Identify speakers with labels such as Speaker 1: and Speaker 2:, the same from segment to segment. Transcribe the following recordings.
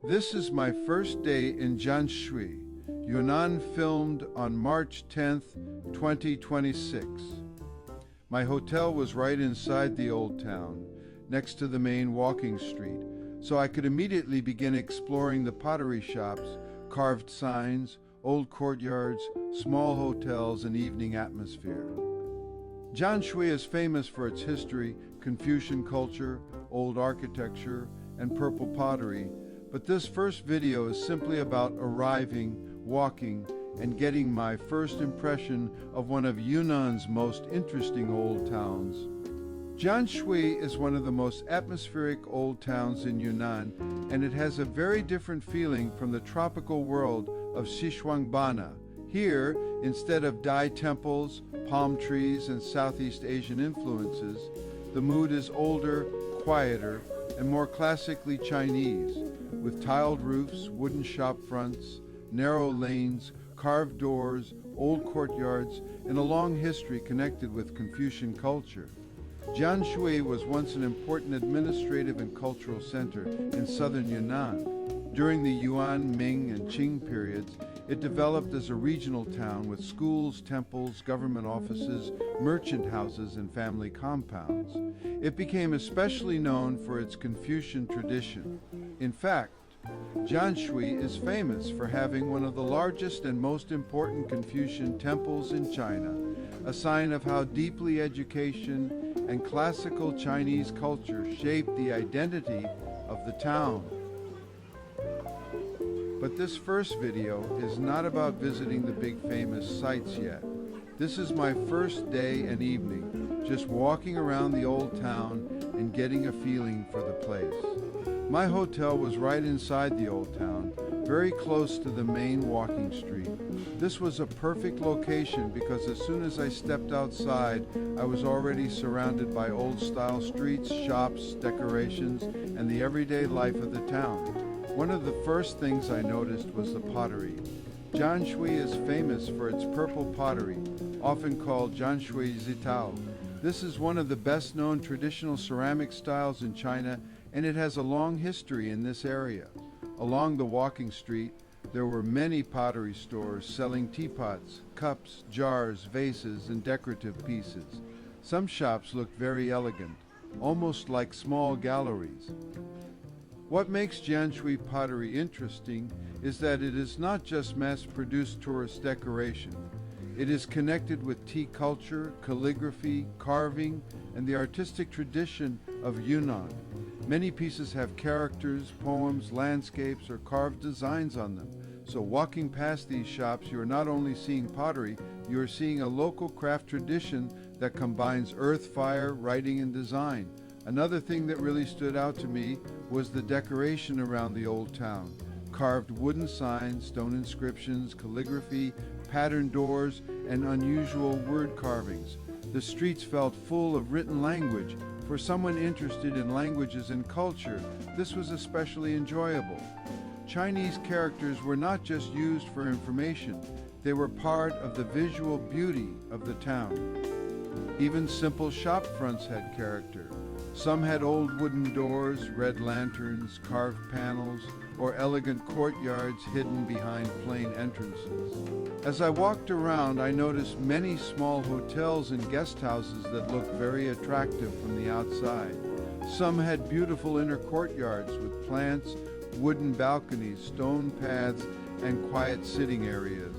Speaker 1: This is my first day in Jianshui, Yunnan, filmed on March 10th, 2026. My hotel was right inside the old town, next to the main walking street, so I could immediately begin exploring the pottery shops, carved signs, old courtyards, small hotels, and evening atmosphere. Jianshui is famous for its history, Confucian culture, old architecture, and purple pottery, but this first video is simply about arriving, walking, and getting my first impression of one of Yunnan's most interesting old towns. Jianshui is one of the most atmospheric old towns in Yunnan, and it has a very different feeling from the tropical world of Xishuangbanna. Here, instead of Dai temples, palm trees, and Southeast Asian influences, the mood is older, quieter, and more classically Chinese, with tiled roofs, wooden shop fronts, narrow lanes, carved doors, old courtyards, and a long history connected with Confucian culture. Jianshui was once an important administrative and cultural center in southern Yunnan. During the Yuan, Ming, and Qing periods, it developed as a regional town with schools, temples, government offices, merchant houses, and family compounds. It became especially known for its Confucian tradition. In fact, Jianshui is famous for having one of the largest and most important Confucian temples in China, a sign of how deeply education and classical Chinese culture shaped the identity of the town. But this first video is not about visiting the big famous sites yet. This is my first day and evening, just walking around the old town and getting a feeling for the place. My hotel was right inside the old town, very close to the main walking street. This was a perfect location because as soon as I stepped outside, I was already surrounded by old-style streets, shops, decorations, and the everyday life of the town. One of the first things I noticed was the pottery. Jianshui is famous for its purple pottery, often called Jianshui Zitao. This is one of the best-known traditional ceramic styles in China, and it has a long history in this area. Along the walking street, there were many pottery stores selling teapots, cups, jars, vases, and decorative pieces. Some shops looked very elegant, almost like small galleries. What makes Jianshui pottery interesting is that it is not just mass-produced tourist decoration. It is connected with tea culture, calligraphy, carving, and the artistic tradition of Yunnan. Many pieces have characters, poems, landscapes, or carved designs on them. So walking past these shops, you are not only seeing pottery, you are seeing a local craft tradition that combines earth, fire, writing, and design. Another thing that really stood out to me was the decoration around the old town. Carved wooden signs, stone inscriptions, calligraphy, patterned doors, and unusual word carvings. The streets felt full of written language. For someone interested in languages and culture, this was especially enjoyable. Chinese characters were not just used for information, they were part of the visual beauty of the town. Even simple shop fronts had character. Some had old wooden doors, red lanterns, carved panels, or elegant courtyards hidden behind plain entrances. As I walked around, I noticed many small hotels and guest houses that looked very attractive from the outside. Some had beautiful inner courtyards with plants, wooden balconies, stone paths, and quiet sitting areas.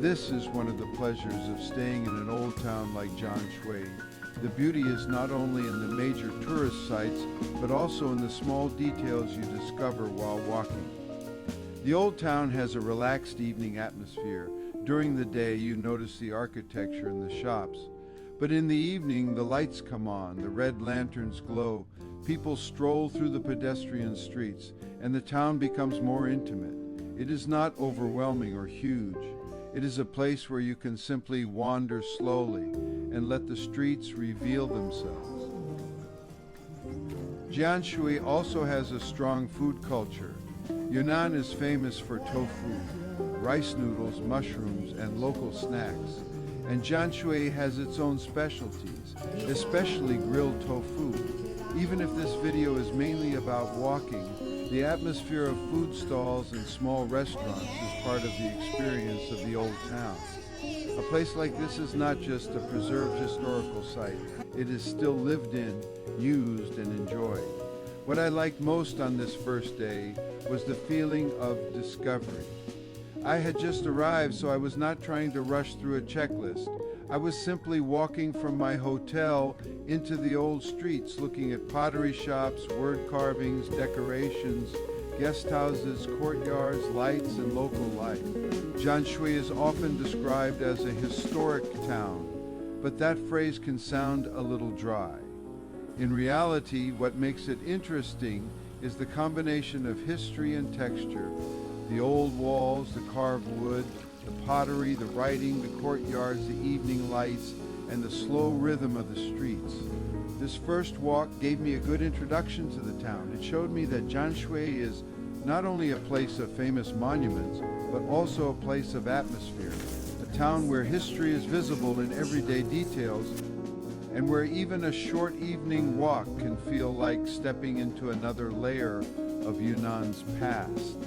Speaker 1: This is one of the pleasures of staying in an old town like Jianshui. The beauty is not only in the major tourist sites, but also in the small details you discover while walking. The old town has a relaxed evening atmosphere. During the day, you notice the architecture and the shops. But in the evening, the lights come on, the red lanterns glow, people stroll through the pedestrian streets, and the town becomes more intimate. It is not overwhelming or huge. It is a place where you can simply wander slowly and let the streets reveal themselves. Jianshui also has a strong food culture. Yunnan is famous for tofu, rice noodles, mushrooms, and local snacks. And Jianshui has its own specialties, especially grilled tofu. Even if this video is mainly about walking, The atmosphere of food stalls and small restaurants is part of the experience of the old town. A place like this is not just a preserved historical site. It is still lived in, used, and enjoyed. What I liked most on this first day was the feeling of discovery. I had just arrived, so I was not trying to rush through a checklist. I was simply walking from my hotel into the old streets, looking at pottery shops, word carvings, decorations, guest houses, courtyards, lights, and local life. Jianshui is often described as a historic town, but that phrase can sound a little dry. In reality, what makes it interesting is the combination of history and texture. The old walls, the carved wood, the pottery, the writing, the courtyards, the evening lights, and the slow rhythm of the streets. This first walk gave me a good introduction to the town. It showed me that Jianshui is not only a place of famous monuments, but also a place of atmosphere, a town where history is visible in everyday details, and where even a short evening walk can feel like stepping into another layer of Yunnan's past.